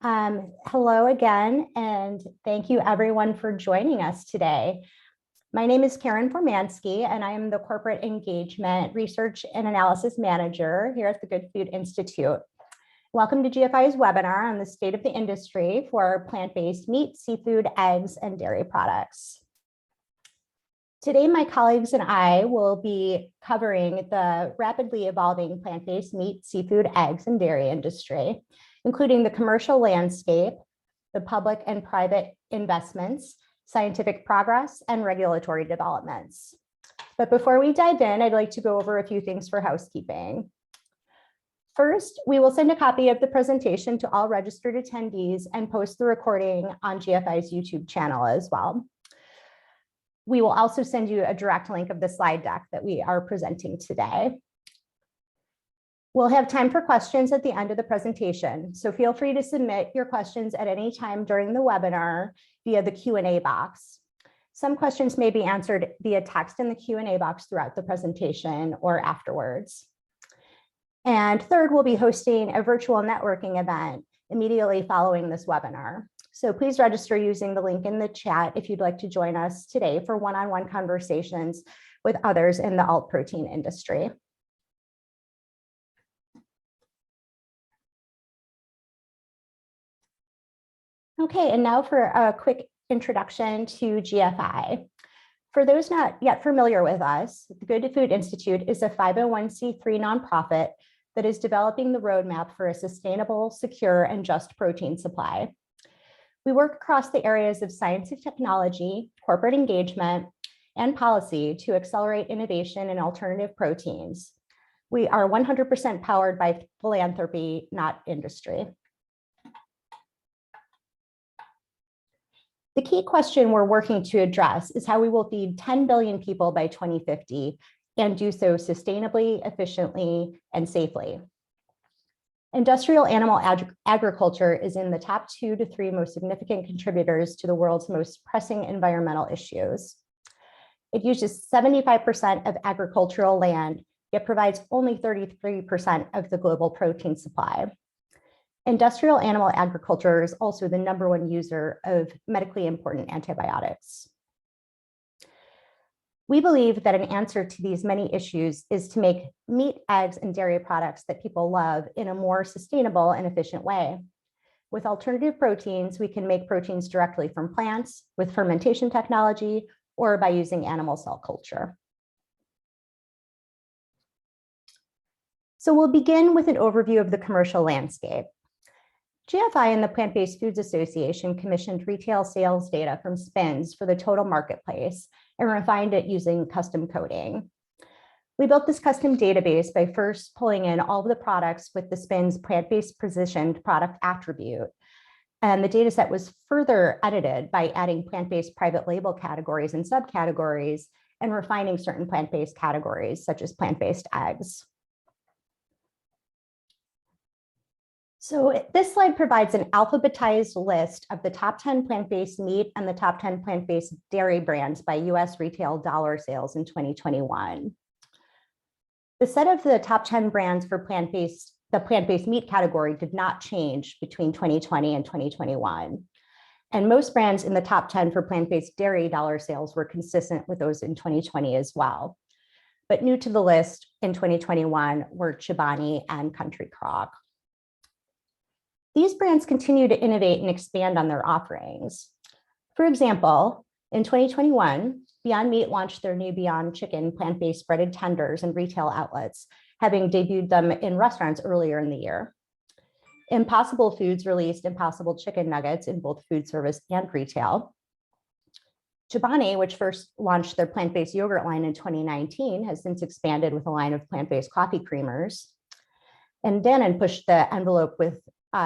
Hello again, and thank you everyone for joining us today. My name is Karen Formansky, and I am the Corporate Engagement Research and Analysis Manager here at the Good Food Institute. Welcome to GFI's webinar on the state of the industry for plant-based meat, seafood, eggs, and dairy products. Today, my colleagues and I will be covering the rapidly evolving plant-based meat, seafood, eggs, and dairy industry, including the commercial landscape, the public and private investments, scientific progress, and regulatory developments. But before we dive in, I'd like to go over a few things for housekeeping. First, we will send a copy of the presentation to all registered attendees and post the recording on GFI's YouTube channel as well. We will also send you a direct link of the slide deck that we are presenting today. We'll have time for questions at the end of the presentation, so feel free to submit your questions at any time during the webinar via the Q&A box. Some questions may be answered via text in the Q&A box throughout the presentation or afterwards. And third, we'll be hosting a virtual networking event immediately following this webinar. So please register using the link in the chat if you'd like to join us today for one-on-one conversations with others in the alt protein industry. Okay, and now for a quick introduction to GFI. For those not yet familiar with us, the Good Food Institute is a 501c3 nonprofit that is developing the roadmap for a sustainable, secure, and just protein supply. We work across the areas of science and technology, corporate engagement, and policy to accelerate innovation in alternative proteins. We are 100% powered by philanthropy, not industry. The key question we're working to address is how we will feed 10 billion people by 2050 and do so sustainably, efficiently, and safely. Industrial animal agriculture is in the top 2 to 3 most significant contributors to the world's most pressing environmental issues. It uses 75% of agricultural land, yet provides only 33% of the global protein supply. Industrial animal agriculture is also the #1 user of medically important antibiotics. We believe that an answer to these many issues is to make meat, eggs, and dairy products that people love in a more sustainable and efficient way. With alternative proteins, we can make proteins directly from plants with fermentation technology or by using animal cell culture. So we'll begin with an overview of the commercial landscape. GFI and the Plant-Based Foods Association commissioned retail sales data from SPINS for the total marketplace and refined it using custom coding. We built this custom database by first pulling in all of the products with the SPINS plant-based positioned product attribute. And the data set was further edited by adding plant-based private label categories and subcategories and refining certain plant-based categories, such as plant-based eggs. So this slide provides an alphabetized list of the top 10 plant-based meat and the top 10 plant-based dairy brands by US retail dollar sales in 2021. The set of the top 10 brands for the plant-based meat category did not change between 2020 and 2021. And most brands in the top 10 for plant-based dairy dollar sales were consistent with those in 2020 as well. But new to the list in 2021 were Chobani and Country Crock. These brands continue to innovate and expand on their offerings. For example, in 2021, Beyond Meat launched their new Beyond Chicken plant-based breaded tenders in retail outlets, having debuted them in restaurants earlier in the year. Impossible Foods released Impossible Chicken Nuggets in both food service and retail. Chobani, which first launched their plant-based yogurt line in 2019, has since expanded with a line of plant-based coffee creamers. And Dannon pushed the envelope with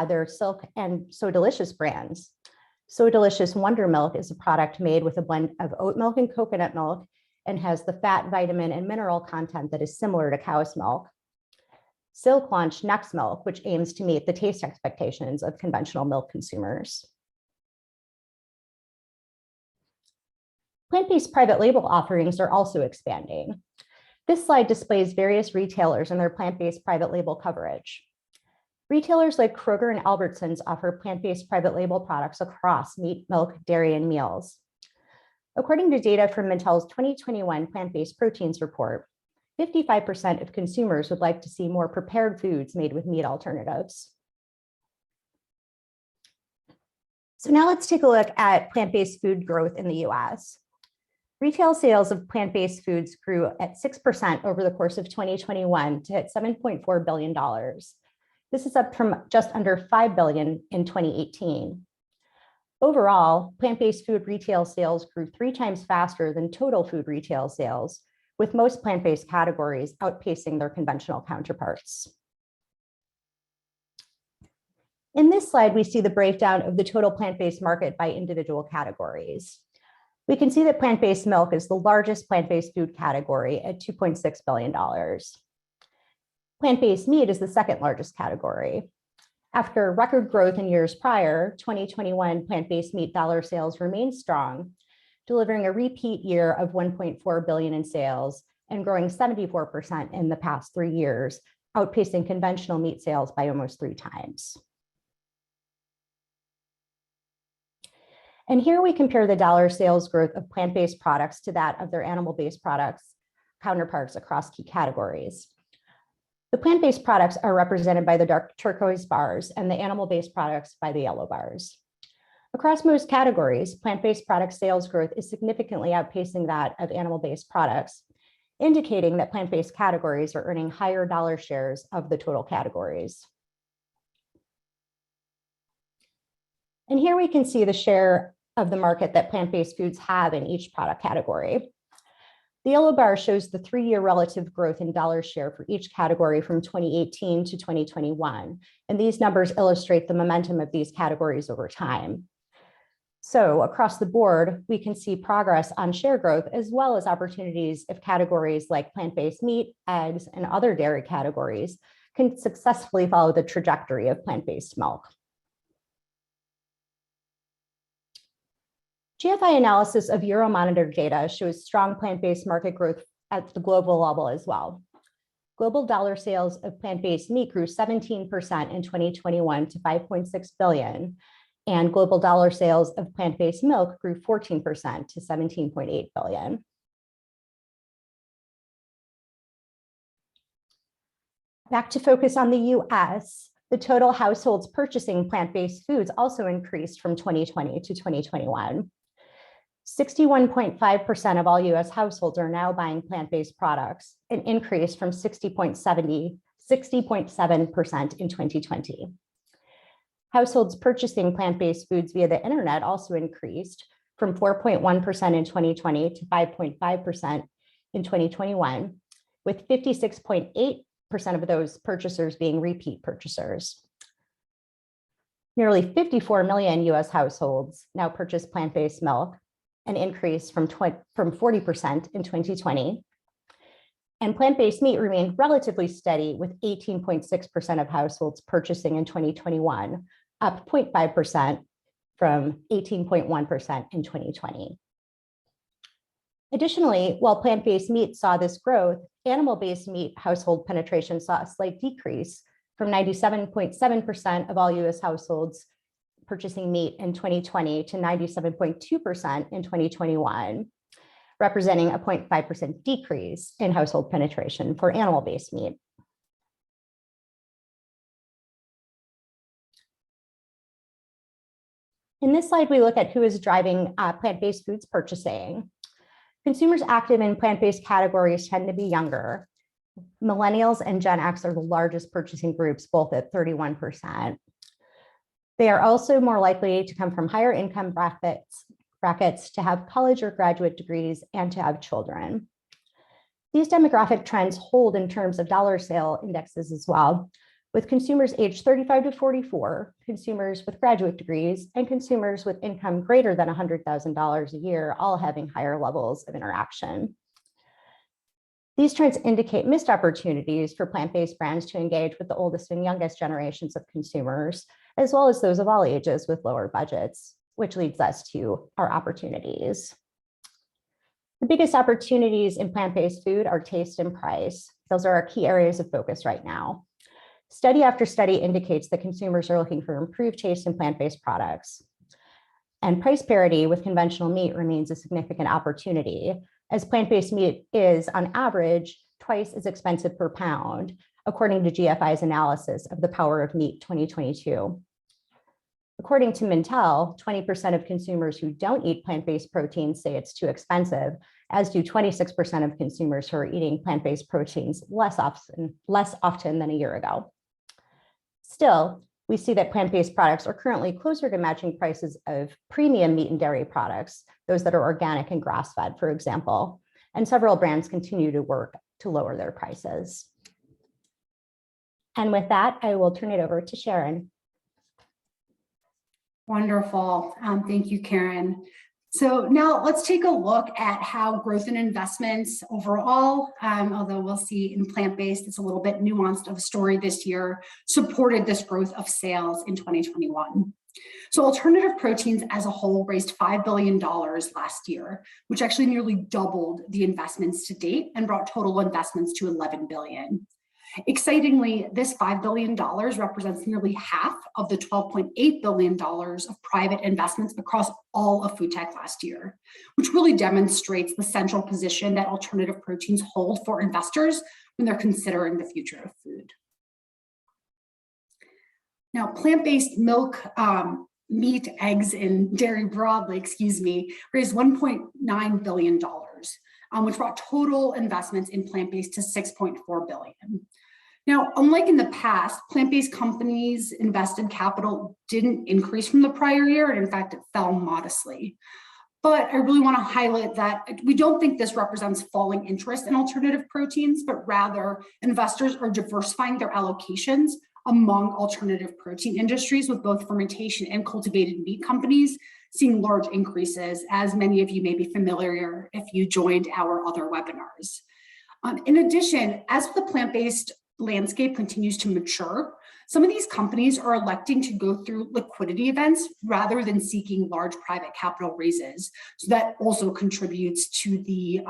their Silk and So Delicious brands. So Delicious Wonder Milk is a product made with a blend of oat milk and coconut milk and has the fat, vitamin, and mineral content that is similar to cow's milk. Silk launched Next Milk, which aims to meet the taste expectations of conventional milk consumers. Plant-based private label offerings are also expanding. This slide displays various retailers and their plant-based private label coverage. Retailers like Kroger and Albertsons offer plant-based private label products across meat, milk, dairy, and meals. According to data from Mintel's 2021 plant-based proteins report, 55% of consumers would like to see more prepared foods made with meat alternatives. So now let's take a look at plant-based food growth in the US. Retail sales of plant-based foods grew at 6% over the course of 2021 to hit $7.4 billion. This is up from just under $5 billion in 2018. Overall, plant-based food retail sales grew 3 times faster than total food retail sales, with most plant-based categories outpacing their conventional counterparts. In this slide, we see the breakdown of the total plant-based market by individual categories. We can see that plant-based milk is the largest plant-based food category at $2.6 billion. Plant-based meat is the second largest category. After record growth in years prior, 2021 plant-based meat dollar sales remained strong, delivering a repeat year of $1.4 billion in sales and growing 74% in the past 3 years, outpacing conventional meat sales by almost 3 times. And here we compare the dollar sales growth of plant-based products to that of their animal-based products counterparts across key categories. The plant-based products are represented by the dark turquoise bars and the animal-based products by the yellow bars. Across most categories, plant-based product sales growth is significantly outpacing that of animal-based products, indicating that plant-based categories are earning higher dollar shares of the total categories. And here we can see the share of the market that plant-based foods have in each product category. The yellow bar shows the 3-year relative growth in dollar share for each category from 2018 to 2021. And these numbers illustrate the momentum of these categories over time. So across the board, we can see progress on share growth, as well as opportunities if categories like plant-based meat, eggs, and other dairy categories can successfully follow the trajectory of plant-based milk. GFI analysis of Euromonitor data shows strong plant-based market growth at the global level as well. Global dollar sales of plant-based meat grew 17% in 2021 to $5.6 billion, and global dollar sales of plant-based milk grew 14% to $17.8 billion. Back to focus on the US, the total households purchasing plant-based foods also increased from 2020 to 2021. 61.5% of all US households are now buying plant-based products, an increase from 60.7% in 2020. Households purchasing plant-based foods via the internet also increased from 4.1% in 2020 to 5.5% in 2021, with 56.8% of those purchasers being repeat purchasers. Nearly 54 million US households now purchase plant-based milk, an increase from 40% in 2020. And plant-based meat remained relatively steady, with 18.6% of households purchasing in 2021, up 0.5% from 18.1% in 2020. Additionally, while plant-based meat saw this growth, animal-based meat household penetration saw a slight decrease from 97.7% of all US households purchasing meat in 2020 to 97.2% in 2021, representing a 0.5% decrease in household penetration for animal-based meat. In this slide, we look at who is driving plant-based foods purchasing. Consumers active in plant-based categories tend to be younger. Millennials and Gen X are the largest purchasing groups, both at 31%. They are also more likely to come from higher income brackets, to have college or graduate degrees, and to have children. These demographic trends hold in terms of dollar sale indexes as well, with consumers aged 35 to 44, consumers with graduate degrees, and consumers with income greater than $100,000 a year, all having higher levels of interaction. These trends indicate missed opportunities for plant-based brands to engage with the oldest and youngest generations of consumers, as well as those of all ages with lower budgets, which leads us to our opportunities. The biggest opportunities in plant-based food are taste and price. Those are our key areas of focus right now. Study after study indicates that consumers are looking for improved taste in plant-based products. And price parity with conventional meat remains a significant opportunity, as plant-based meat is, on average, twice as expensive per pound, according to GFI's analysis of the Power of Meat 2022. According to Mintel, 20% of consumers who don't eat plant-based proteins say it's too expensive, as do 26% of consumers who are eating plant-based proteins less often than a year ago. Still, we see that plant-based products are currently closer to matching prices of premium meat and dairy products, those that are organic and grass-fed, for example, and several brands continue to work to lower their prices. And with that, I will turn it over to Sharon. Wonderful. Thank you, Karen. So now let's take a look at how growth in investments overall, although we'll see in plant-based, it's a little bit nuanced of a story this year, supported this growth of sales in 2021. So alternative proteins as a whole raised $5 billion last year, which actually nearly doubled the investments to date and brought total investments to $11 billion. Excitingly, this $5 billion represents nearly half of the $12.8 billion of private investments across all of food tech last year, which really demonstrates the central position that alternative proteins hold for investors when they're considering the future of food. Now, plant-based milk, meat, eggs, and dairy broadly, raised $1.9 billion, which brought total investments in plant-based to $6.4 billion. Now, unlike in the past, plant-based companies' invested capital didn't increase from the prior year, and in fact, it fell modestly. But I really want to highlight that we don't think this represents falling interest in alternative proteins, but rather investors are diversifying their allocations among alternative protein industries, with both fermentation and cultivated meat companies seeing large increases, as many of you may be familiar if you joined our other webinars. In addition, as the plant-based landscape continues to mature, some of these companies are electing to go through liquidity events rather than seeking large private capital raises. So that also contributes to the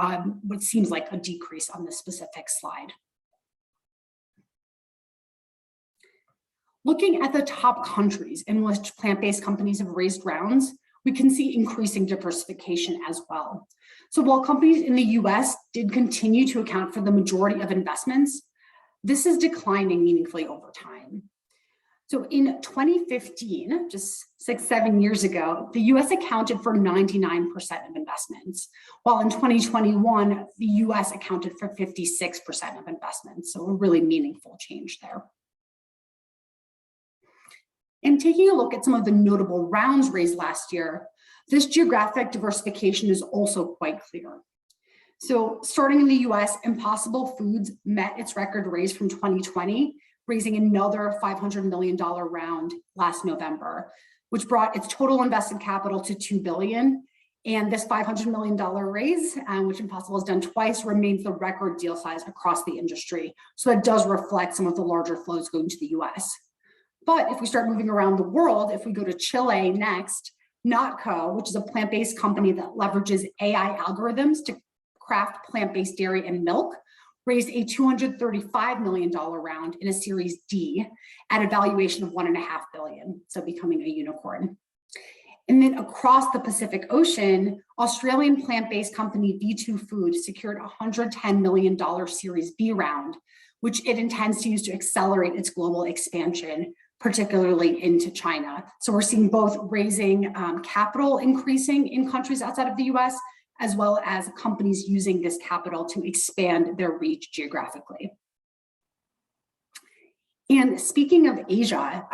what seems like a decrease on this specific slide. Looking at the top countries in which plant-based companies have raised rounds, we can see increasing diversification as well. So while companies in the US did continue to account for the majority of investments, this is declining meaningfully over time. So in 2015, just 6-7 years ago, the US accounted for 99% of investments, while in 2021, the US accounted for 56% of investments. So a really meaningful change there. And taking a look at some of the notable rounds raised last year, this geographic diversification is also quite clear. So starting in the US, Impossible Foods met its record raise from 2020, raising another $500 million round last November, which brought its total invested capital to $2 billion. And this $500 million raise, which Impossible has done twice, remains the record deal size across the industry. So that does reflect some of the larger flows going to the US. But if we start moving around the world, if we go to Chile next, Notco, which is a plant-based company that leverages AI algorithms to craft plant-based dairy and milk, raised a $235 million round in a Series D at a valuation of $1.5 billion, so becoming a unicorn. And then across the Pacific Ocean, Australian plant-based company V2 Food secured a $110 million Series B round, which it intends to use to accelerate its global expansion, particularly into China. So we're seeing both raising capital increasing in countries outside of the US, as well as companies using this capital to expand their reach geographically. And speaking of Asia,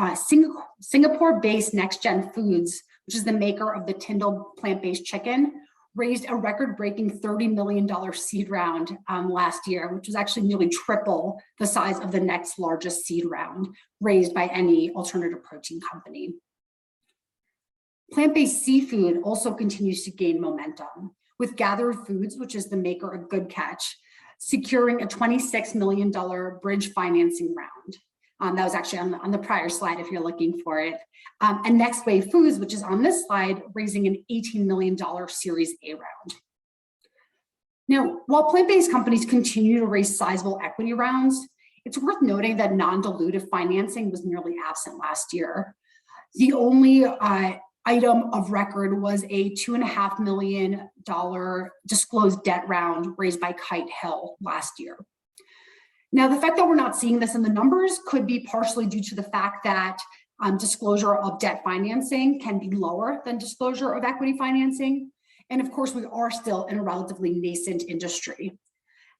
Singapore-based NextGen Foods, which is the maker of the Tyndall plant-based chicken, raised a record-breaking $30 million seed round last year, which was actually nearly triple the size of the next largest seed round raised by any alternative protein company. Plant-based seafood also continues to gain momentum, with Gathered Foods, which is the maker of Good Catch, securing a $26 million bridge financing round. That was actually on the prior slide if you're looking for it. And Next Wave Foods, which is on this slide, raising an $18 million Series A round. Now, while plant-based companies continue to raise sizable equity rounds, It's worth noting that non-dilutive financing was nearly absent last year. The only item of record was a $2.5 million disclosed debt round raised by Kite Hill last year. Now, the fact that we're not seeing this in the numbers could be partially due to the fact that disclosure of debt financing can be lower than disclosure of equity financing. And of course, we are still in a relatively nascent industry.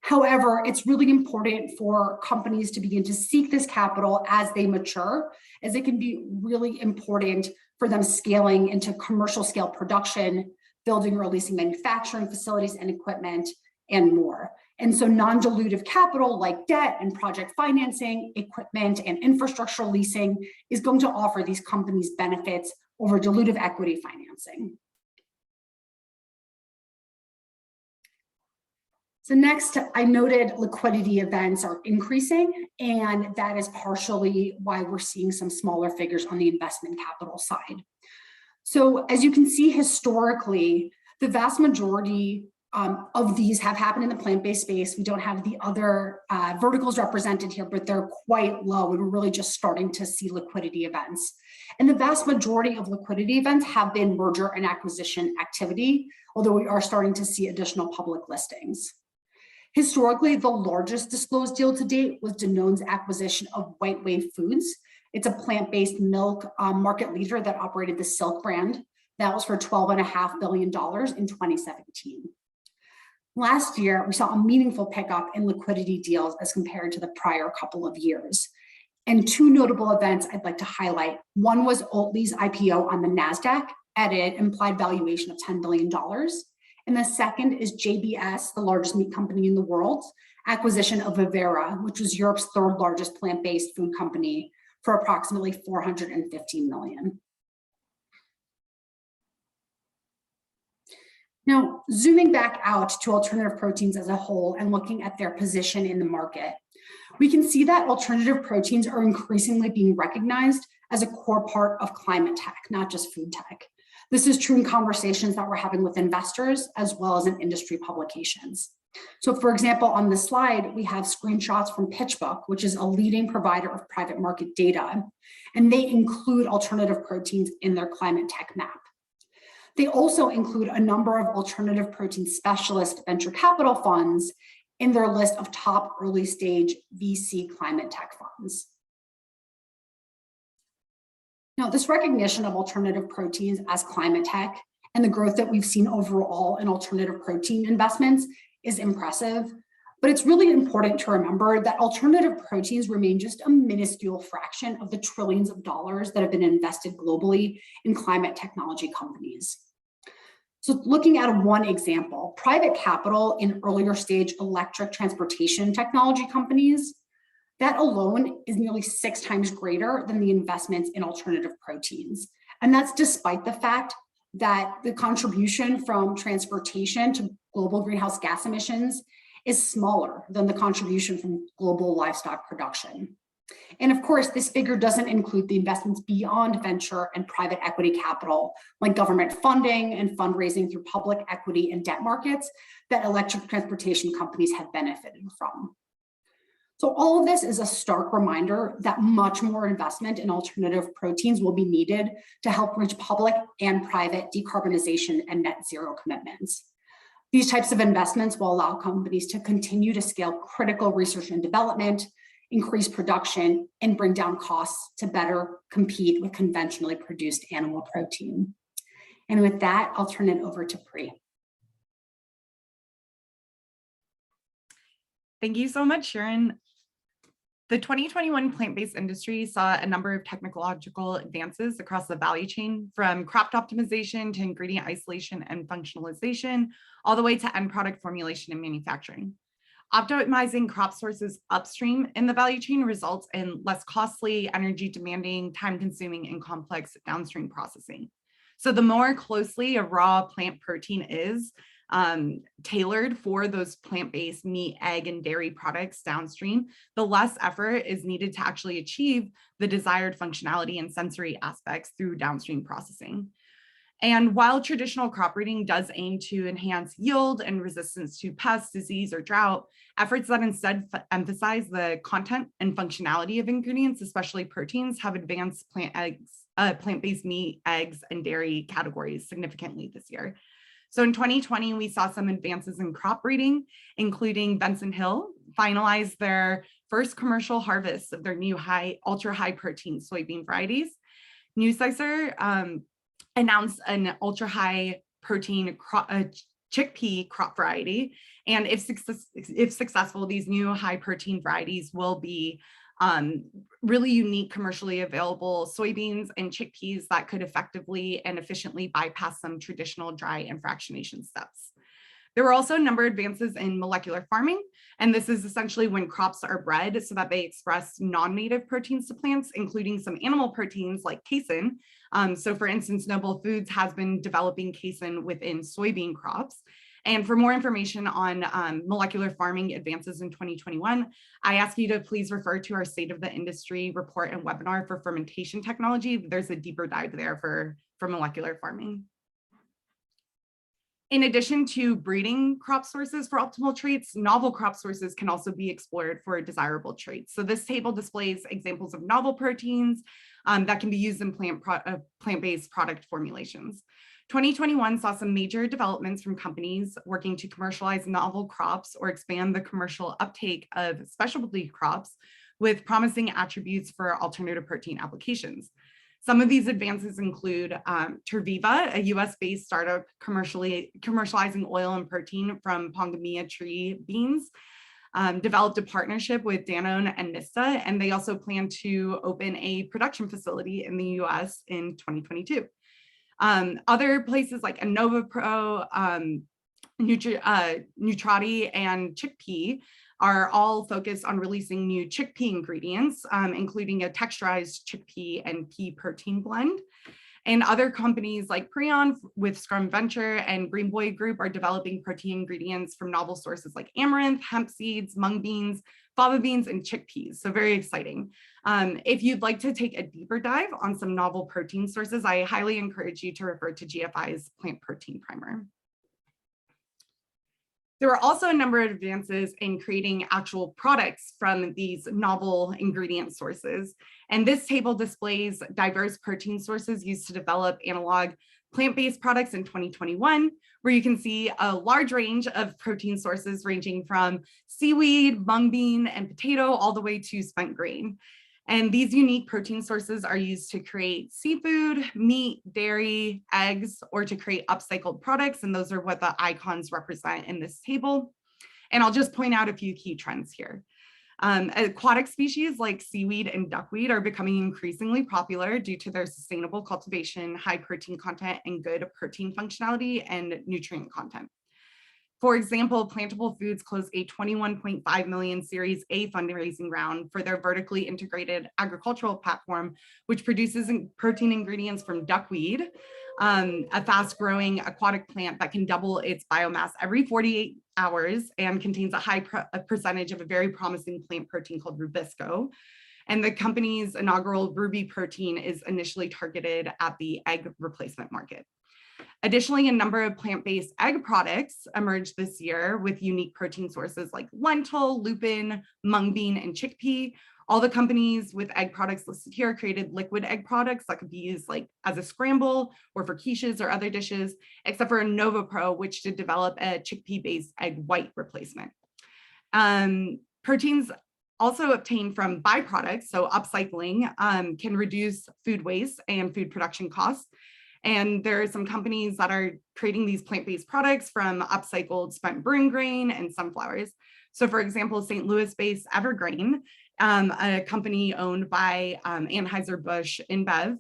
However, it's really important for companies to begin to seek this capital as they mature, as it can be really important for them scaling into commercial scale production, building or leasing manufacturing facilities and equipment, and more. And so non-dilutive capital like debt and project financing, equipment, and infrastructure leasing is going to offer these companies benefits over dilutive equity financing. So next, I noted liquidity events are increasing, and that is partially why we're seeing some smaller figures on the investment capital side. So as you can see historically, the vast majority of these have happened in the plant-based space. We don't have the other verticals represented here, but they're quite low, and we're really just starting to see liquidity events. And the vast majority of liquidity events have been merger and acquisition activity, although we are starting to see additional public listings. Historically, the largest disclosed deal to date was Danone's acquisition of White Wave Foods. It's a plant-based milk market leader that operated the Silk brand. That was for $12.5 billion in 2017. Last year, we saw a meaningful pickup in liquidity deals as compared to the prior couple of years. And two notable events I'd like to highlight. One was Oatly's IPO on the NASDAQ at an implied valuation of $10 billion. And the second is JBS, the largest meat company in the world, acquisition of Vivera, which was Europe's third largest plant-based food company, for approximately $415 million. Now, zooming back out to alternative proteins as a whole and looking at their position in the market, we can see that alternative proteins are increasingly being recognized as a core part of climate tech, not just food tech. This is true in conversations that we're having with investors as well as in industry publications. So for example, on this slide, we have screenshots from PitchBook, which is a leading provider of private market data, and they include alternative proteins in their climate tech map. They also include a number of alternative protein specialist venture capital funds in their list of top early stage VC climate tech funds. Now, this recognition of alternative proteins as climate tech and the growth that we've seen overall in alternative protein investments is impressive, but it's really important to remember that alternative proteins remain just a minuscule fraction of the trillions of dollars that have been invested globally in climate technology companies. So looking at one example, private capital in earlier stage electric transportation technology companies, that alone is nearly 6 times greater than the investments in alternative proteins. And that's despite the fact that the contribution from transportation to global greenhouse gas emissions is smaller than the contribution from global livestock production. And of course, this figure doesn't include the investments beyond venture and private equity capital, like government funding and fundraising through public equity and debt markets that electric transportation companies have benefited from. So all of this is a stark reminder that much more investment in alternative proteins will be needed to help reach public and private decarbonization and net zero commitments. These types of investments will allow companies to continue to scale critical research and development, increase production, and bring down costs to better compete with conventionally produced animal protein. And with that, I'll turn it over to Pri. Thank you so much, Sharon. The 2021 plant-based industry saw a number of technological advances across the value chain, from crop optimization to ingredient isolation and functionalization, all the way to end product formulation and manufacturing. Optimizing crop sources upstream in the value chain results in less costly, energy demanding, time consuming, and complex downstream processing. So the more closely a raw plant protein is tailored for those plant-based meat, egg, and dairy products downstream, the less effort is needed to actually achieve the desired functionality and sensory aspects through downstream processing. And while traditional crop breeding does aim to enhance yield and resistance to pests, disease, or drought, efforts that instead emphasize the content and functionality of ingredients, especially proteins, have advanced plant-based meat, eggs, and dairy categories significantly this year. So in 2020, we saw some advances in crop breeding, including Benson Hill finalized their first commercial harvest of their new ultra high protein soybean varieties. Nusicer announced an ultra high protein chickpea crop variety. And if successful, these new high protein varieties will be really unique commercially available soybeans and chickpeas that could effectively and efficiently bypass some traditional dry and fractionation steps. There were also a number of advances in molecular farming, and this is essentially when crops are bred so that they express non-native proteins to plants, including some animal proteins like casein. So for instance, Noble Foods has been developing casein within soybean crops. And for more information on molecular farming advances in 2021, I ask you to please refer to our State of the Industry report and webinar for fermentation technology. There's a deeper dive there for molecular farming. In addition to breeding crop sources for optimal traits, novel crop sources can also be explored for desirable traits. So this table displays examples of novel proteins that can be used in plant-based product formulations. 2021 saw some major developments from companies working to commercialize novel crops or expand the commercial uptake of specialty crops with promising attributes for alternative protein applications. Some of these advances include Terviva, a US-based startup commercializing oil and protein from Pongamia tree beans, developed a partnership with Danone and Nista, and they also plan to open a production facility in the US in 2022. Other places like InnovaPro, Nutrati, and Chickpea are all focused on releasing new chickpea ingredients, including a texturized chickpea and pea protein blend. And other companies like Prion with Scrum Venture and Green Boy Group are developing protein ingredients from novel sources like amaranth, hemp seeds, mung beans, fava beans, and chickpeas. So very exciting. If you'd like to take a deeper dive on some novel protein sources, I highly encourage you to refer to GFI's Plant Protein Primer. There were also a number of advances in creating actual products from these novel ingredient sources. And this table displays diverse protein sources used to develop analog plant-based products in 2021, where you can see a large range of protein sources ranging from seaweed, mung bean, and potato, all the way to spent grain. And these unique protein sources are used to create seafood, meat, dairy, eggs, or to create upcycled products. And those are what the icons represent in this table. And I'll just point out a few key trends here. Aquatic species like seaweed and duckweed are becoming increasingly popular due to their sustainable cultivation, high protein content, and good protein functionality and nutrient content. For example, Plantable Foods closed a $21.5 million Series A fundraising round for their vertically integrated agricultural platform, which produces protein ingredients from duckweed, a fast-growing aquatic plant that can double its biomass every 48 hours and contains a high percentage of a very promising plant protein called rubisco. And the company's inaugural Ruby protein is initially targeted at the egg replacement market. Additionally, a number of plant-based egg products emerged this year with unique protein sources like lentil, lupin, mung bean, and chickpea. All the companies with egg products listed here created liquid egg products that could be used like as a scramble or for quiches or other dishes, except for InnovaPro, which did develop a chickpea-based egg white replacement. Proteins also obtained from byproducts, so upcycling, can reduce food waste and food production costs. And there are some companies that are creating these plant-based products from upcycled spent brewing grain and sunflowers. So for example, St. Louis-based Evergrain, a company owned by Anheuser-Busch InBev,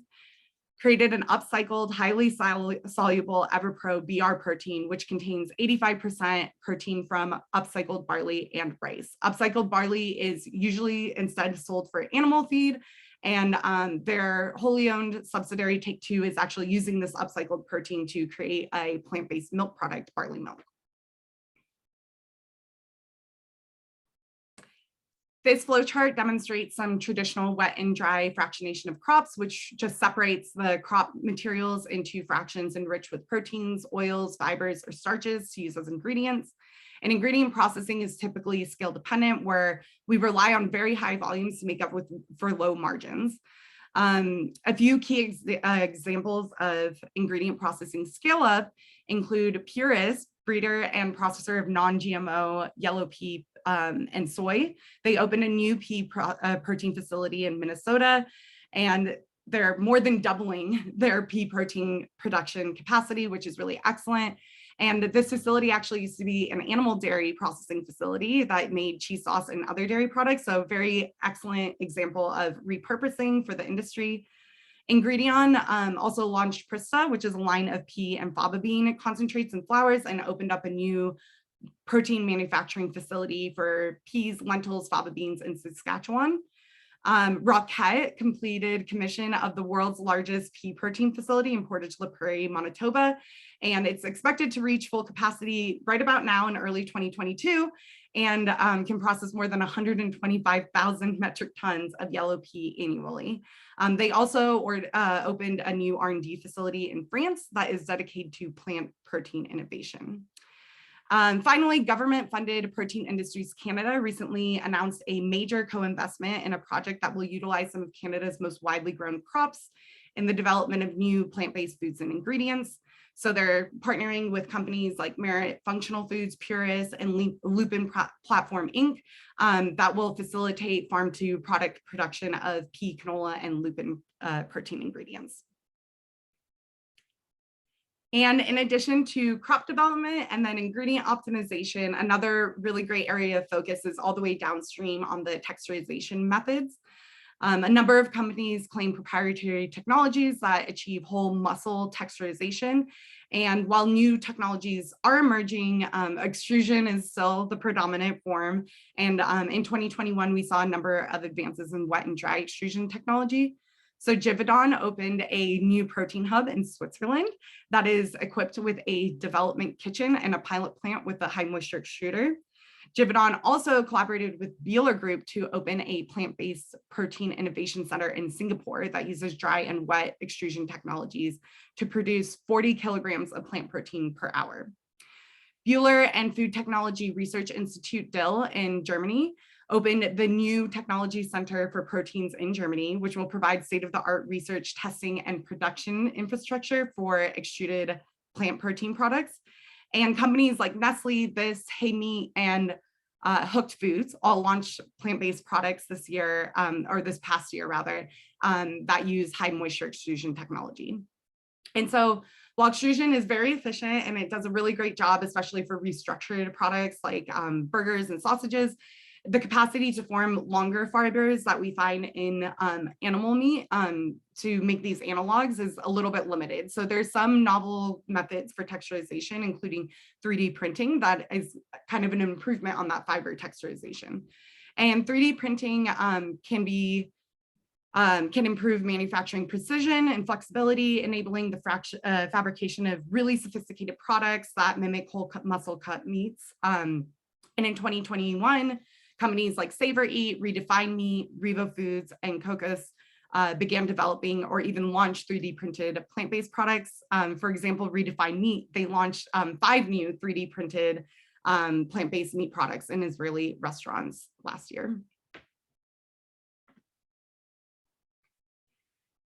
created an upcycled, highly soluble EverPro BR protein, which contains 85% protein from upcycled barley and rice. Upcycled barley is usually instead sold for animal feed, and their wholly owned subsidiary Take Two is actually using this upcycled protein to create a plant-based milk product, barley milk. This flowchart demonstrates some traditional wet and dry fractionation of crops, which just separates the crop materials into fractions enriched with proteins, oils, fibers, or starches to use as ingredients. And ingredient processing is typically scale dependent, where we rely on very high volumes to make up for low margins. A few key examples of ingredient processing scale up include Purist, breeder and processor of non-GMO yellow pea and soy. They opened a new pea protein facility in Minnesota, and they're more than doubling their pea protein production capacity, which is really excellent. And this facility actually used to be an animal dairy processing facility that made cheese sauce and other dairy products. So very excellent example of repurposing for the industry. Ingredion also launched Prista, which is a line of pea and faba bean concentrates and flours, and opened up a new protein manufacturing facility for peas, lentils, faba beans in Saskatchewan. Roquette completed commission of the world's largest pea protein facility in Portage la Prairie, Manitoba, and it's expected to reach full capacity right about now in early 2022, and can process more than 125,000 metric tons of yellow pea annually. They also opened a new R&D facility in France that is dedicated to plant protein innovation. Finally, government-funded Protein Industries Canada recently announced a major co-investment in a project that will utilize some of Canada's most widely grown crops in the development of new plant-based foods and ingredients. So they're partnering with companies like Merit Functional Foods, Purist, and Lupin Platform Inc. That will facilitate farm-to-product production of pea, canola, and lupin protein ingredients. And in addition to crop development and then ingredient optimization, another really great area of focus is all the way downstream on the texturization methods. A number of companies claim proprietary technologies that achieve whole muscle texturization. And while new technologies are emerging, extrusion is still the predominant form. And in 2021, we saw a number of advances in wet and dry extrusion technology. So Givaudan opened a new protein hub in Switzerland that is equipped with a development kitchen and a pilot plant with a high moisture extruder. Givaudan also collaborated with Bieler Group to open a plant-based protein innovation center in Singapore that uses dry and wet extrusion technologies to produce 40 kilograms of plant protein per hour. Buehler and Food Technology Research Institute Dill in Germany opened the new Technology Center for Proteins in Germany, which will provide state-of-the-art research, testing, and production infrastructure for extruded plant protein products. And companies like Nestle, This, Hey Meat, and Hooked Foods all launched plant-based products this year, or this past year rather, that use high moisture extrusion technology. And so while extrusion is very efficient and it does a really great job, especially for restructured products like burgers and sausages, the capacity to form longer fibers that we find in animal meat to make these analogs is a little bit limited. So there's some novel methods for texturization, including 3D printing, that is kind of an improvement on that fiber texturization. And 3D printing can improve manufacturing precision and flexibility, enabling the fabrication of really sophisticated products that mimic whole muscle cut meats. And in 2021, companies like Savor Eat, Redefine Meat, Revo Foods, and Cocos began developing or even launched 3D printed plant-based products. For example, Redefine Meat, they launched 5 new 3D printed plant-based meat products in Israeli restaurants last year.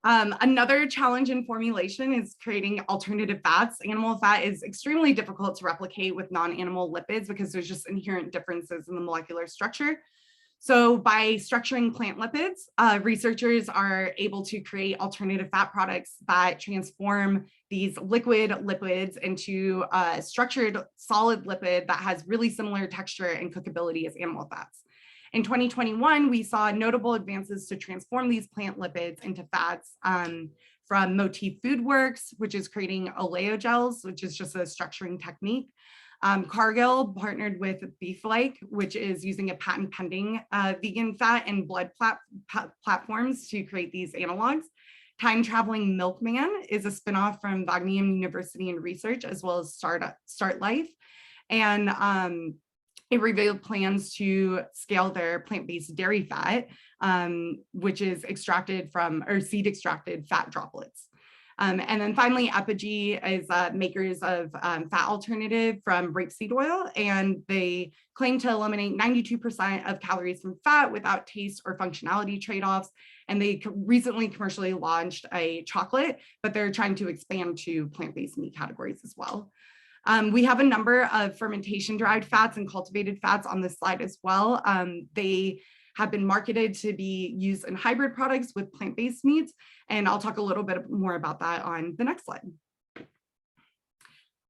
Another challenge in formulation is creating alternative fats. Animal fat is extremely difficult to replicate with non-animal lipids because there's just inherent differences in the molecular structure. So by structuring plant lipids, researchers are able to create alternative fat products that transform these liquid lipids into a structured solid lipid that has really similar texture and cookability as animal fats. In 2021, we saw notable advances to transform these plant lipids into fats from Motif Foodworks, which is creating oleogels, which is just a structuring technique. Cargill partnered with Beeflike, which is using a patent pending vegan fat and blood platforms to create these analogs. Time Traveling Milkman is a spinoff from Wageningen University and Research, as well as Start Life. And it revealed plans to scale their plant-based dairy fat, which is extracted from, or seed extracted fat droplets. And then finally, Apogee is makers of fat alternative from rapeseed oil, and they claim to eliminate 92% of calories from fat without taste or functionality trade-offs. And they recently commercially launched a chocolate, but they're trying to expand to plant-based meat categories as well. We have a number of fermentation-derived fats and cultivated fats on this slide as well. They have been marketed to be used in hybrid products with plant-based meats, and I'll talk a little bit more about that on the next slide.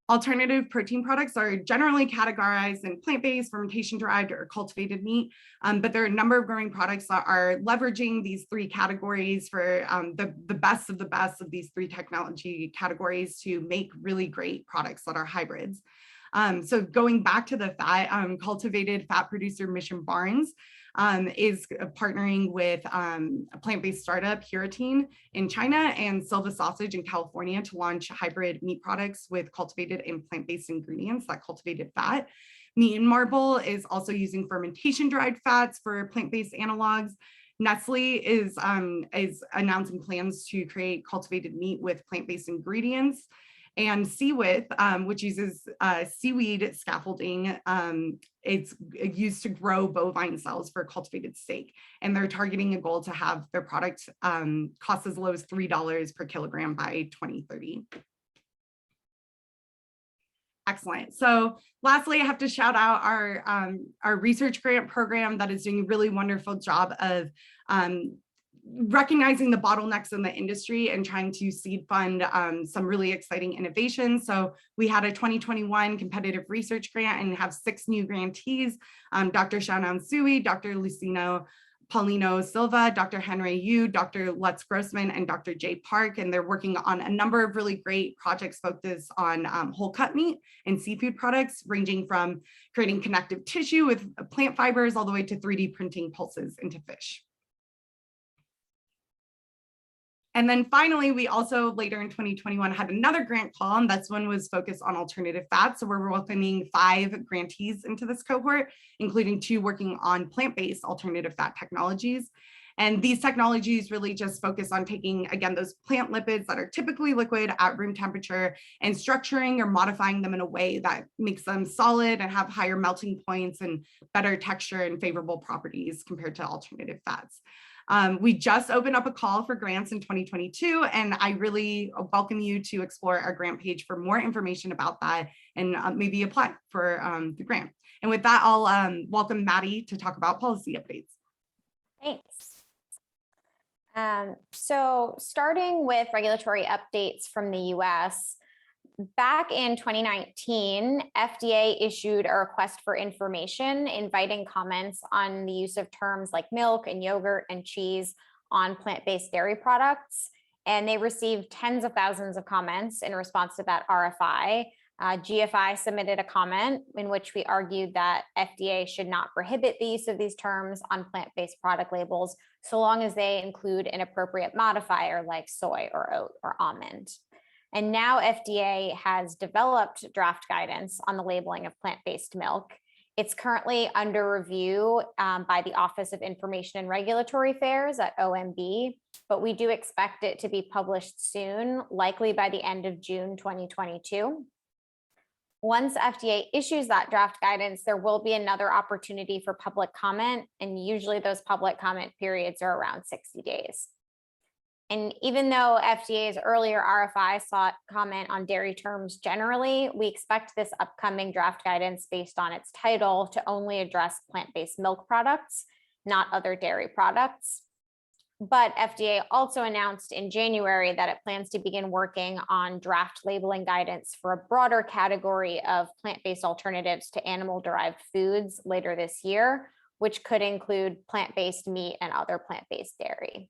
Alternative protein products are generally categorized in plant-based, fermentation-derived, or cultivated meat, but there are a number of growing products that are leveraging these three categories for the best of these three technology categories to make really great products that are hybrids. So going back to the fat, cultivated fat producer Mission Barns is partnering with a plant-based startup, Puritin, in China, and Silva Sausage in California to launch hybrid meat products with cultivated and plant-based ingredients, like cultivated fat. Meat and Marble is also using fermentation-derived fats for plant-based analogs. Nestle is announcing plans to create cultivated meat with plant-based ingredients. And Seawith, which uses seaweed scaffolding, it's used to grow bovine cells for cultivated steak. And they're targeting a goal to have their product cost as low as $3 per kilogram by 2030. Excellent. So lastly, I have to shout out our research grant program that is doing a really wonderful job of recognizing the bottlenecks in the industry and trying to seed fund some really exciting innovations. So we had a 2021 competitive research grant and have 6 new grantees, Dr. Xiaonan Sui, Dr. Lucino Paulino Silva, Dr. Henry Yu, Dr. Lutz Grossman, and Dr. Jay Park. And they're working on a number of really great projects focused on whole cut meat and seafood products, ranging from creating connective tissue with plant fibers all the way to 3D printing pulses into fish. And then finally, we also later in 2021 had another grant call, and this one was focused on alternative fats. So we're welcoming 5 grantees into this cohort, including 2 working on plant-based alternative fat technologies. And these technologies really just focus on taking, again, those plant lipids that are typically liquid at room temperature and structuring or modifying them in a way that makes them solid and have higher melting points and better texture and favorable properties compared to alternative fats. We just opened up a call for grants in 2022, and I really welcome you to explore our grant page for more information about that and maybe apply for the grant. And with that, I'll welcome Maddie to talk about policy updates. Thanks. So starting with regulatory updates from the US, back in 2019, FDA issued a request for information inviting comments on the use of terms like milk and yogurt and cheese on plant-based dairy products. And they received tens of thousands of comments in response to that RFI. GFI submitted a comment in which we argued that FDA should not prohibit the use of these terms on plant-based product labels, so long as they include an appropriate modifier like soy or oat or almond. And now FDA has developed draft guidance on the labeling of plant-based milk. It's currently under review by the Office of Information and Regulatory Affairs at OMB, but we do expect it to be published soon, likely by the end of June 2022. Once FDA issues that draft guidance, there will be another opportunity for public comment, and usually those public comment periods are around 60 days. And even though FDA's earlier RFI sought comment on dairy terms generally, we expect this upcoming draft guidance based on its title to only address plant-based milk products, not other dairy products. But FDA also announced in January that it plans to begin working on draft labeling guidance for a broader category of plant-based alternatives to animal-derived foods later this year, which could include plant-based meat and other plant-based dairy.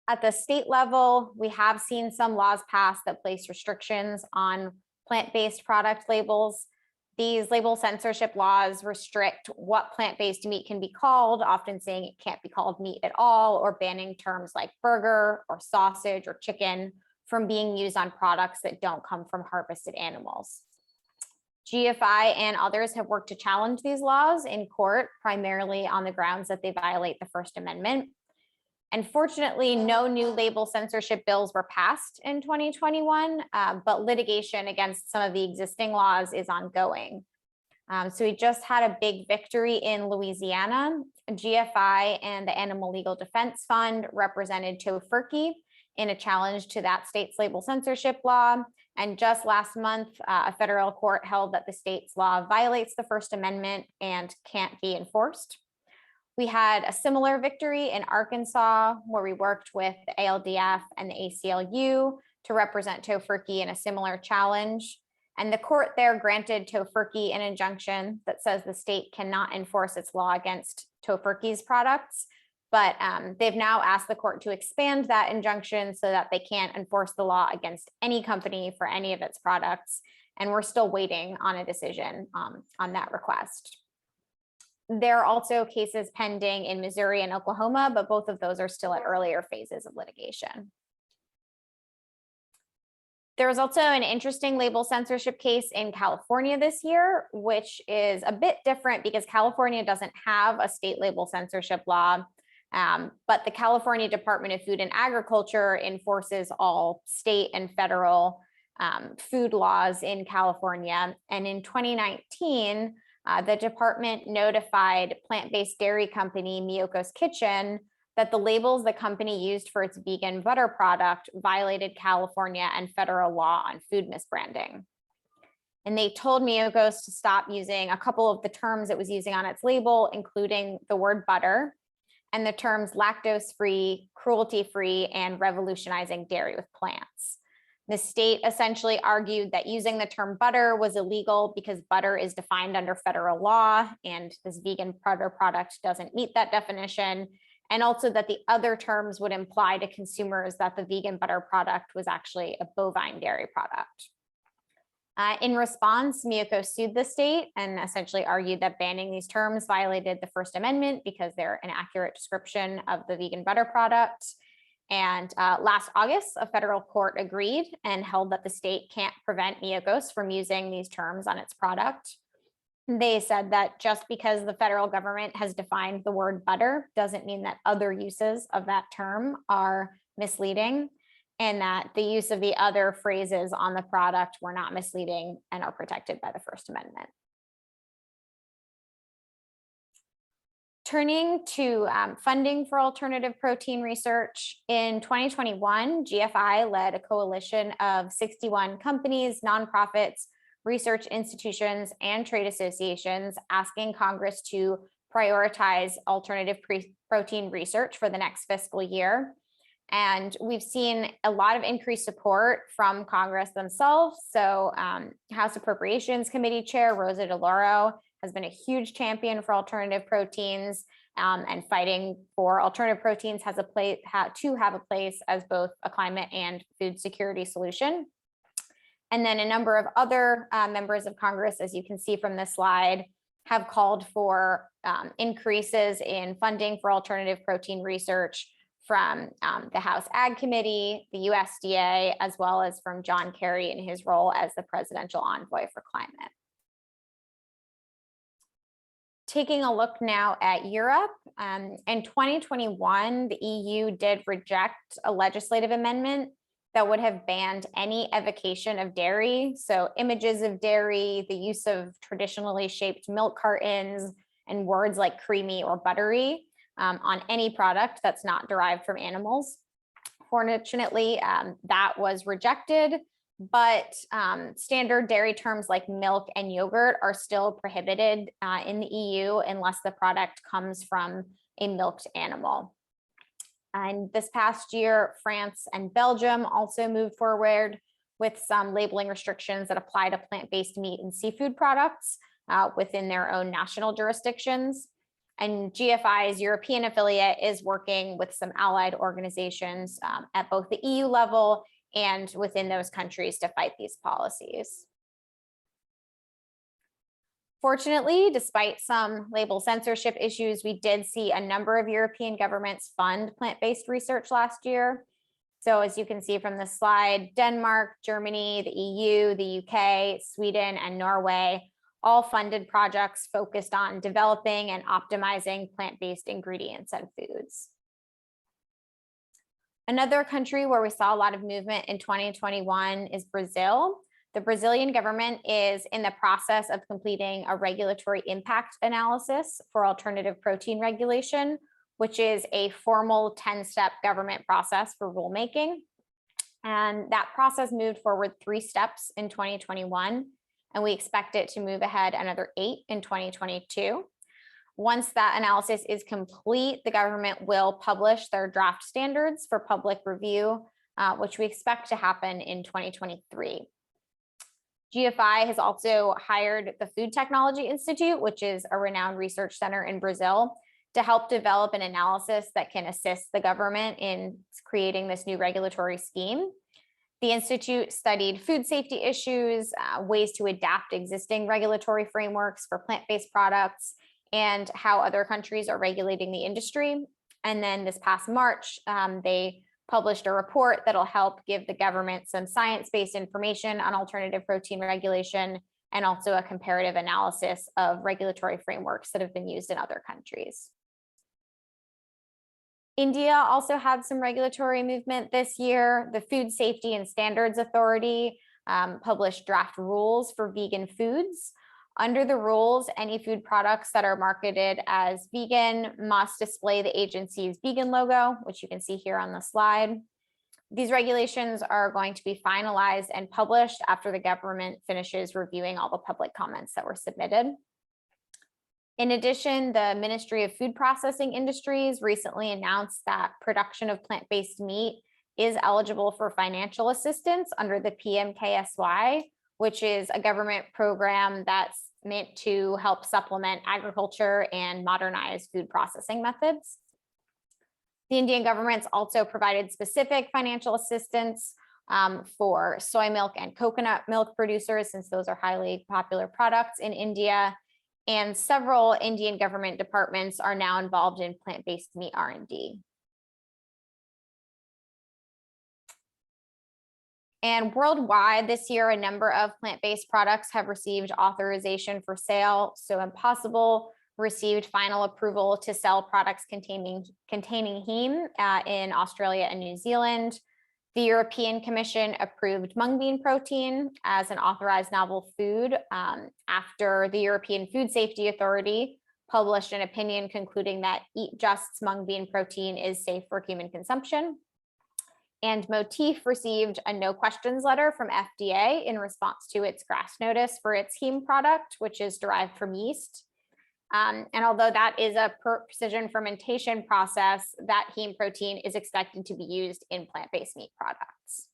At the state level, we have seen some laws passed that place restrictions on plant-based product labels. These label censorship laws restrict what plant-based meat can be called, often saying it can't be called meat at all, or banning terms like burger or sausage or chicken from being used on products that don't come from harvested animals. GFI and others have worked to challenge these laws in court, primarily on the grounds that they violate the First Amendment. Unfortunately, no new label censorship bills were passed in 2021, but litigation against some of the existing laws is ongoing. So we just had a big victory in Louisiana. GFI and the Animal Legal Defense Fund represented tofurkey in a challenge to that state's label censorship law. And just last month, a federal court held that the state's law violates the First Amendment and can't be enforced. We had a similar victory in Arkansas, where we worked with the ALDF and the ACLU to represent tofurkey in a similar challenge. And the court there granted tofurkey an injunction that says the state cannot enforce its law against tofurkey's products. But they've now asked the court to expand that injunction so that they can't enforce the law against any company for any of its products. And we're still waiting on a decision on that request. There are also cases pending in Missouri and Oklahoma, but both of those are still at earlier phases of litigation. There was also an interesting label censorship case in California this year, which is a bit different because California doesn't have a state label censorship law. But the California Department of Food and Agriculture enforces all state and federal food laws in California. And in 2019, the department notified plant-based dairy company Miyoko's Kitchen that the labels the company used for its vegan butter product violated California and federal law on food misbranding. And they told Miyoko's to stop using a couple of the terms it was using on its label, including the word butter and the terms lactose-free, cruelty-free, and revolutionizing dairy with plants. The state essentially argued that using the term butter was illegal because butter is defined under federal law, and this vegan butter product doesn't meet that definition. And also that the other terms would imply to consumers that the vegan butter product was actually a bovine dairy product. In response, Miyoko sued the state and essentially argued that banning these terms violated the First Amendment because they're an accurate description of the vegan butter product. And last August, a federal court agreed and held that the state can't prevent Miyoko's from using these terms on its product. They said that just because the federal government has defined the word butter doesn't mean that other uses of that term are misleading, and that the use of the other phrases on the product were not misleading and are protected by the First Amendment. Turning to funding for alternative protein research, in 2021, GFI led a coalition of 61 companies, nonprofits, research institutions, and trade associations asking Congress to prioritize alternative protein research for the next fiscal year. And we've seen a lot of increased support from Congress themselves. So House Appropriations Committee Chair Rosa DeLauro has been a huge champion for alternative proteins, and fighting for alternative proteins has to have a place as both a climate and food security solution. And then a number of other members of Congress, as you can see from this slide, have called for increases in funding for alternative protein research from the House Ag Committee, the USDA, as well as from John Kerry in his role as the presidential envoy for climate. Taking a look now at Europe, in 2021, the EU did reject a legislative amendment that would have banned any evocation of dairy. So images of dairy, the use of traditionally shaped milk cartons, and words like creamy or buttery on any product that's not derived from animals. Fortunately, that was rejected, but standard dairy terms like milk and yogurt are still prohibited in the EU unless the product comes from a milked animal. And this past year, France and Belgium also moved forward with some labeling restrictions that apply to plant-based meat and seafood products within their own national jurisdictions. And GFI's European affiliate is working with some allied organizations at both the EU level and within those countries to fight these policies. Fortunately, despite some label censorship issues, we did see a number of European governments fund plant-based research last year. So as you can see from the slide, Denmark, Germany, the EU, the UK, Sweden, and Norway all funded projects focused on developing and optimizing plant-based ingredients and foods. Another country where we saw a lot of movement in 2021 is Brazil. The Brazilian government is in the process of completing a regulatory impact analysis for alternative protein regulation, which is a formal 10-step government process for rulemaking. And that process moved forward 3 steps in 2021, and we expect it to move ahead another 8 in 2022. Once that analysis is complete, the government will publish their draft standards for public review, which we expect to happen in 2023. GFI has also hired the Food Technology Institute, which is a renowned research center in Brazil, to help develop an analysis that can assist the government in creating this new regulatory scheme. The Institute studied food safety issues, ways to adapt existing regulatory frameworks for plant-based products, and how other countries are regulating the industry. And then this past March, they published a report that'll help give the government some science-based information on alternative protein regulation, and also a comparative analysis of regulatory frameworks that have been used in other countries. India also had some regulatory movement this year. The Food Safety and Standards Authority published draft rules for vegan foods. Under the rules, any food products that are marketed as vegan must display the agency's vegan logo, which you can see here on the slide. These regulations are going to be finalized and published after the government finishes reviewing all the public comments that were submitted. In addition, the Ministry of Food Processing Industries recently announced that production of plant-based meat is eligible for financial assistance under the PMKSY, which is a government program that's meant to help supplement agriculture and modernize food processing methods. The Indian government's also provided specific financial assistance for soy milk and coconut milk producers, since those are highly popular products in India. And several Indian government departments are now involved in plant-based meat R&D. And worldwide this year, a number of plant-based products have received authorization for sale. So Impossible received final approval to sell products containing heme in Australia and New Zealand. The European Commission approved mung bean protein as an authorized novel food after the European Food Safety Authority published an opinion concluding that Eat Just's mung bean protein is safe for human consumption. And Motif received a no questions letter from FDA in response to its GRAS notice for its heme product, which is derived from yeast. And although that is a precision fermentation process, that heme protein is expected to be used in plant-based meat products.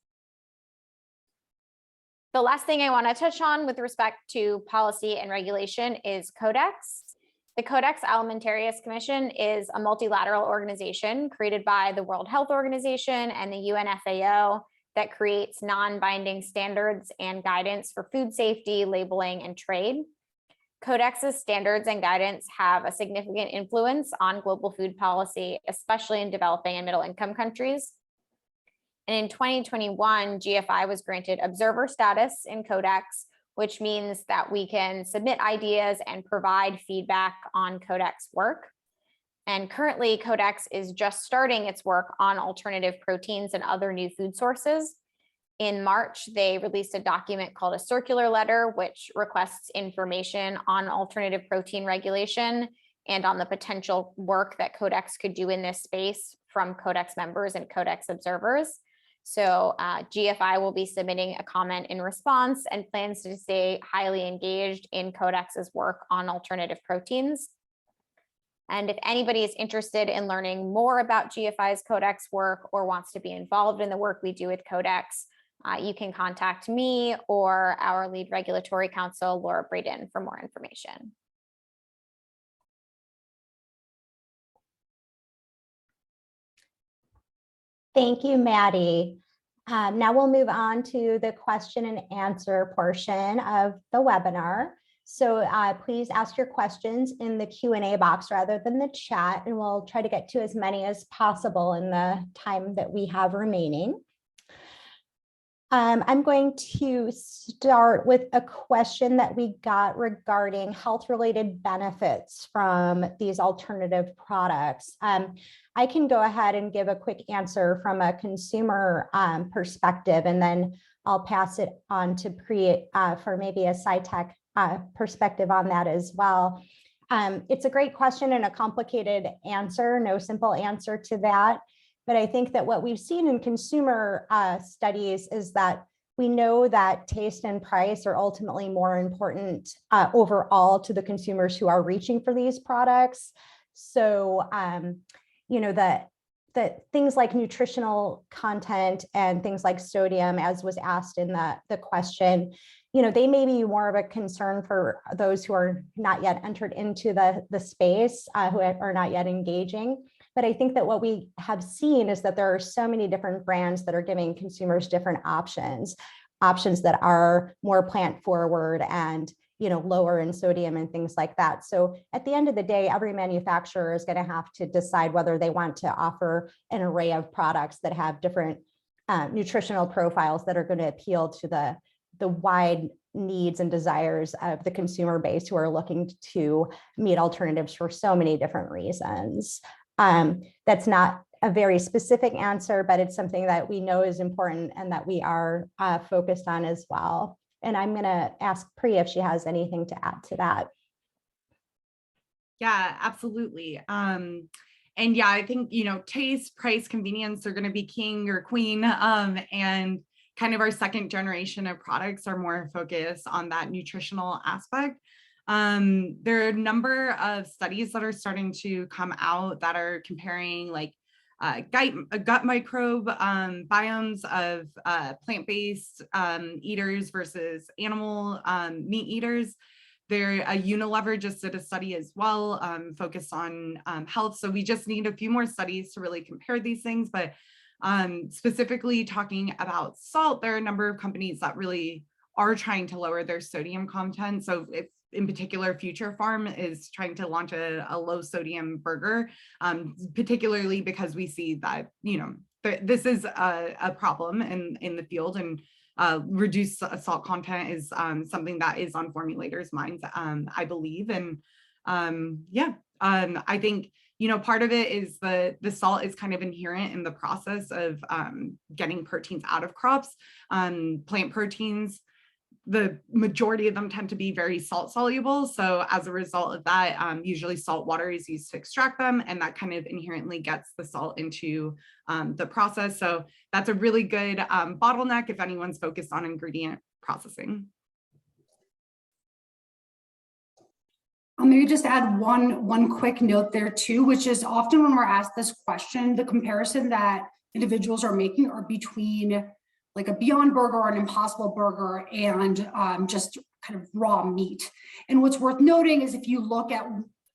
The last thing I want to touch on with respect to policy and regulation is Codex. The Codex Alimentarius Commission is a multilateral organization created by the World Health Organization and the UNFAO that creates non-binding standards and guidance for food safety, labeling, and trade. Codex's standards and guidance have a significant influence on global food policy, especially in developing and middle-income countries. And in 2021, GFI was granted observer status in Codex, which means that we can submit ideas and provide feedback on Codex work. And currently, Codex is just starting its work on alternative proteins and other new food sources. In March, they released a document called a circular letter, which requests information on alternative protein regulation and on the potential work that Codex could do in this space from Codex members and Codex observers. So GFI will be submitting a comment in response and plans to stay highly engaged in Codex's work on alternative proteins. And if anybody is interested in learning more about GFI's Codex work or wants to be involved in the work we do with Codex, you can contact me or our lead regulatory counsel, Laura Braden, for more information. Thank you, Maddie. Now we'll move on to the question and answer portion of the webinar. So please ask your questions in the Q&A box rather than the chat, and we'll try to get to as many as possible in the time that we have remaining. I'm going to start with a question that we got regarding health-related benefits from these alternative products. I can go ahead and give a quick answer from a consumer perspective, and then I'll pass it on to Pri for maybe a SciTech perspective on that as well. It's a great question and a complicated answer, no simple answer to that. But I think that what we've seen in consumer studies is that we know that taste and price are ultimately more important overall to the consumers who are reaching for these products. So, you know, the things like nutritional content and things like sodium, as was asked in the question, you know, they may be more of a concern for those who are not yet entered into the space, who are not yet engaging. But I think that what we have seen is that there are so many different brands that are giving consumers different options that are more plant forward and, you know, lower in sodium and things like that. So at the end of the day, every manufacturer is going to have to decide whether they want to offer an array of products that have different nutritional profiles that are going to appeal to the wide needs and desires of the consumer base who are looking to meet alternatives for so many different reasons. That's not a very specific answer, but it's something that we know is important and that we are focused on as well. And I'm going to ask Pri if she has anything to add to that. Yeah, absolutely. And yeah, I think, you know, taste, price, convenience are going to be king or queen. And kind of our second generation of products are more focused on that nutritional aspect. There are a number of studies that are starting to come out that are comparing like gut microbe biomes of plant-based eaters versus animal meat eaters. Unilever just did a study as well, focused on health. So we just need a few more studies to really compare these things. But specifically talking about salt, there are a number of companies that really are trying to lower their sodium content. So if in particular, Future Farm is trying to launch a low sodium burger, particularly because we see that, you know, this is a problem in the field, and reduced salt content is something that is on formulators' minds, I believe. And I think, you know, part of it is the salt is kind of inherent in the process of getting proteins out of crops. Plant proteins, the majority of them tend to be very salt soluble. So as a result of that, usually salt water is used to extract them, and that kind of inherently gets the salt into the process. So that's a really good bottleneck if anyone's focused on ingredient processing. I'll maybe just add one quick note there too, which is often when we're asked this question, the comparison that individuals are making are between like a Beyond Burger or an Impossible Burger and just kind of raw meat. And what's worth noting is if you look at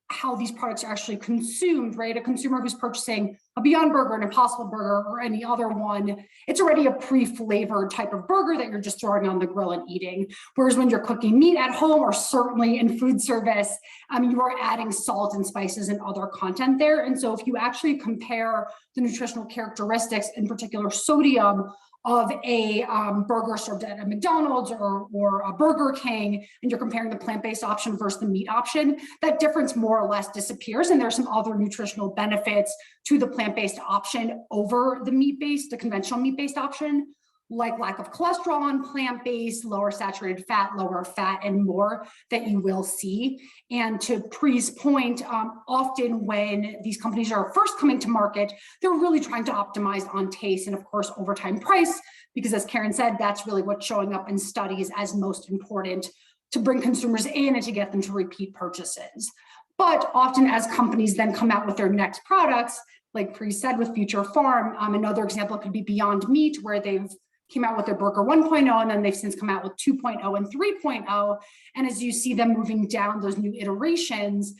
how these products are actually consumed, right? A consumer who's purchasing a Beyond Burger, an Impossible Burger, or any other one, it's already a pre-flavored type of burger that you're just throwing on the grill and eating. Whereas when you're cooking meat at home, or certainly in food service, you are adding salt and spices and other content there. And so if you actually compare the nutritional characteristics, in particular sodium, of a burger served at a McDonald's or a Burger King, and you're comparing the plant-based option versus the meat option, that difference more or less disappears. And there's some other nutritional benefits to the plant-based option over the meat-based, the conventional meat-based option, like lack of cholesterol on plant-based, lower saturated fat, lower fat, and more that you will see. And to Pri's point, often when these companies are first coming to market, they're really trying to optimize on taste and of course, over time price, because as Karen said, that's really what's showing up in studies as most important to bring consumers in and to get them to repeat purchases. But often as companies then come out with their next products, like Pri said with Future Farm, another example could be Beyond Meat, where they've came out with their burger 1.0, and then they've since come out with 2.0 and 3.0. And as you see them moving down those new iterations,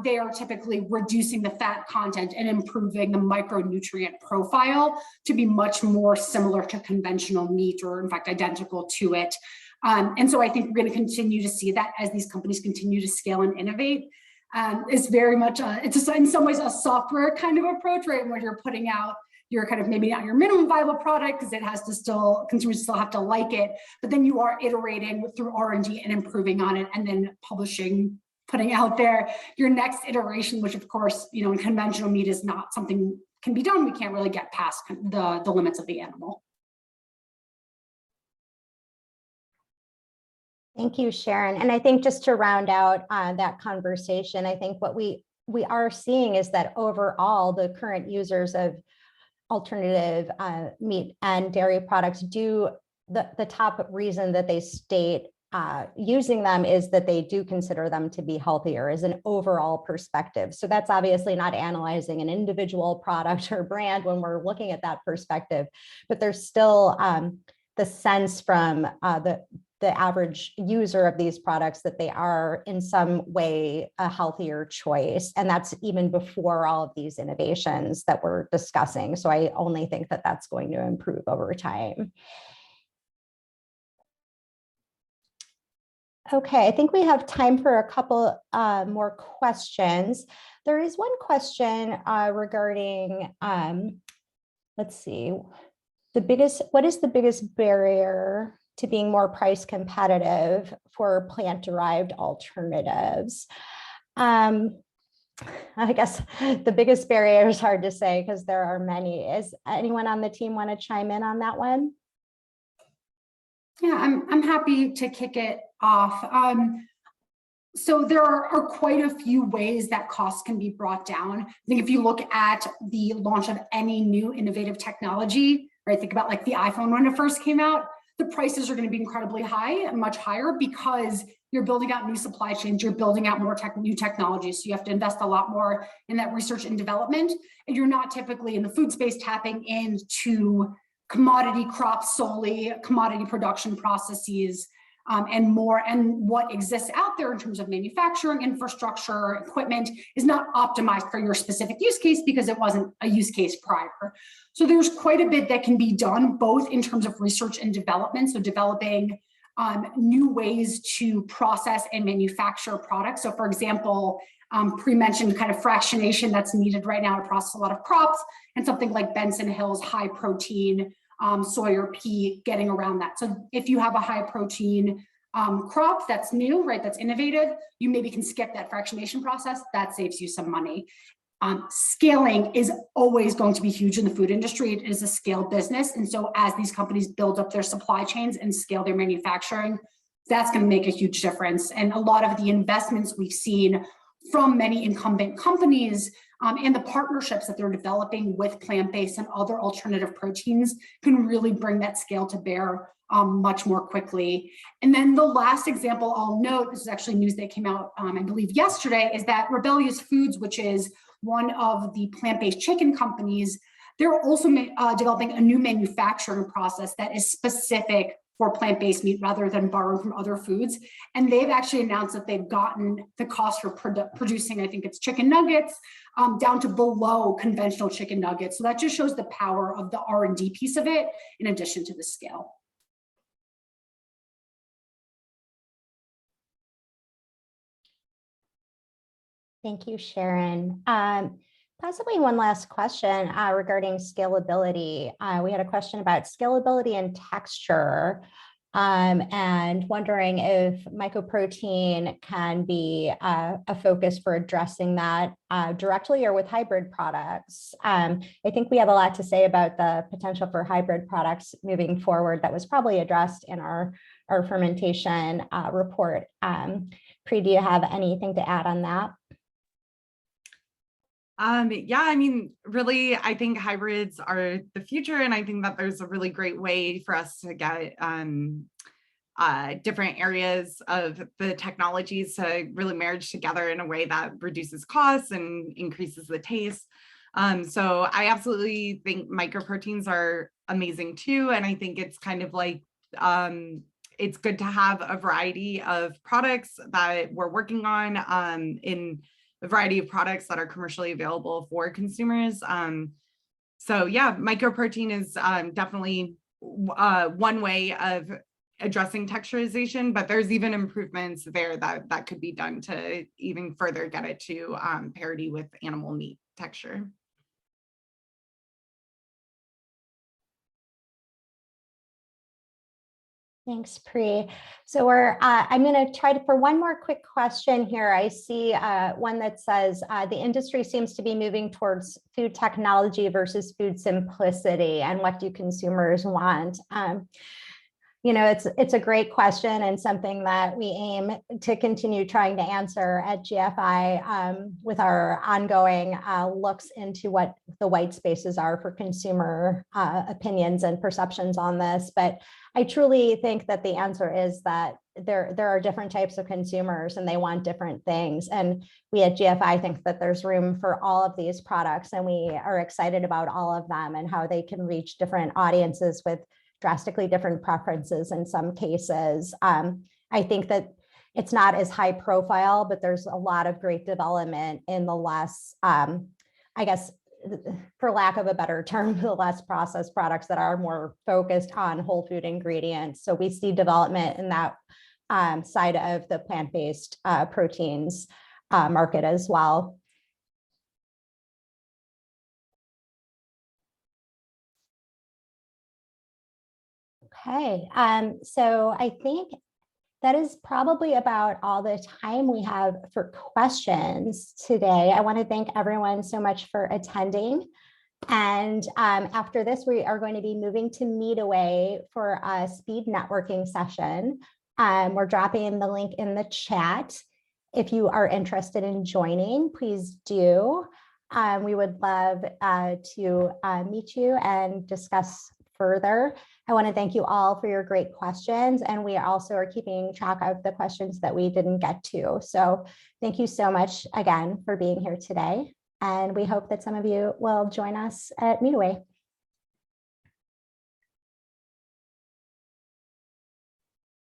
they are typically reducing the fat content and improving the micronutrient profile to be much more similar to conventional meat, or in fact, identical to it. And so I think we're going to continue to see that as these companies continue to scale and innovate. It's very much, it's in some ways a software kind of approach, right? Where you're putting out your kind of maybe not your minimum viable product because it has to still, consumers still have to like it, but then you are iterating through R&D and improving on it and then publishing, putting out there your next iteration, which of course, you know, in conventional meat is not something can be done. We can't really get past the limits of the animal. Thank you, Sharon. And I think just to round out that conversation, I think what we are seeing is that overall, the current users of alternative meat and dairy products do, the top reason that they state using them is that they do consider them to be healthier as an overall perspective. So that's obviously not analyzing an individual product or brand when we're looking at that perspective, but there's still the sense from the average user of these products that they are in some way a healthier choice. And that's even before all of these innovations that we're discussing. So I only think that that's going to improve over time. Okay, I think we have time for a couple more questions. There is one question regarding, let's see, what is the biggest barrier to being more price competitive for plant-derived alternatives? I guess the biggest barrier is hard to say because there are many. Is anyone on the team want to chime in on that one? Yeah, I'm happy to kick it off. So there are quite a few ways that costs can be brought down. I think if you look at the launch of any new innovative technology, right? Think about like the iPhone when it first came out, the prices are going to be incredibly high and much higher because you're building out new supply chains, you're building out more new technologies. So you have to invest a lot more in that research and development. And you're not typically in the food space tapping into commodity crops solely, commodity production processes, and more. And what exists out there in terms of manufacturing, infrastructure, equipment is not optimized for your specific use case because it wasn't a use case prior. So there's quite a bit that can be done both in terms of research and development. So developing new ways to process and manufacture products. So for example, pre-mentioned kind of fractionation that's needed right now to process a lot of crops, and something like Benson Hill's high protein soy or pea getting around that. So if you have a high protein crop that's new, right, that's innovative, you maybe can skip that fractionation process. That saves you some money. Scaling is always going to be huge in the food industry. It is a scale business. And so as these companies build up their supply chains and scale their manufacturing, that's going to make a huge difference. And a lot of the investments we've seen from many incumbent companies and the partnerships that they're developing with plant-based and other alternative proteins can really bring that scale to bear much more quickly. And then the last example I'll note, this is actually news that came out, I believe yesterday, is that Rebellious Foods, which is one of the plant-based chicken companies, they're also developing a new manufacturing process that is specific for plant-based meat rather than borrowing from other foods. And they've actually announced that they've gotten the cost for producing, I think it's chicken nuggets, down to below conventional chicken nuggets. So that just shows the power of the R&D piece of it in addition to the scale. Thank you, Sharon. Possibly one last question regarding scalability. We had a question about scalability and texture, and wondering if mycoprotein can be a focus for addressing that directly or with hybrid products. I think we have a lot to say about the potential for hybrid products moving forward that was probably addressed in our fermentation report. Pri, do you have anything to add on that? Yeah, I mean, really, I think hybrids are the future, and I think that there's a really great way for us to get different areas of the technologies to really marriage together in a way that reduces costs and increases the taste. So I absolutely think microproteins are amazing too, and I think it's kind of like it's good to have a variety of products that we're working on in a variety of products that are commercially available for consumers. So yeah, microprotein is definitely one way of addressing texturization, but there's even improvements there that could be done to even further get it to parity with animal meat texture. Thanks, Pri. So I'm going to try for one more quick question here. I see one that says the industry seems to be moving towards food technology versus food simplicity, and what do consumers want? It's a great question and something that we aim to continue trying to answer at GFI with our ongoing looks into what the white spaces are for consumer opinions and perceptions on this. But I truly think that the answer is that there are different types of consumers and they want different things. And we at GFI think that there's room for all of these products, and we are excited about all of them and how they can reach different audiences with drastically different preferences in some cases. I think that it's not as high profile, but there's a lot of great development in the less, I guess, for lack of a better term, the less processed products that are more focused on whole food ingredients. So we see development in that side of the plant-based proteins market as well. Okay, so I think that is probably about all the time we have for questions today. I want to thank everyone so much for attending. And after this, we are going to be moving to Meetaway for a speed networking session. We're dropping the link in the chat. If you are interested in joining, please do. We would love to meet you and discuss further. I want to thank you all for your great questions, and we also are keeping track of the questions that we didn't get to. So thank you so much again for being here today, and we hope that some of you will join us at Meetaway.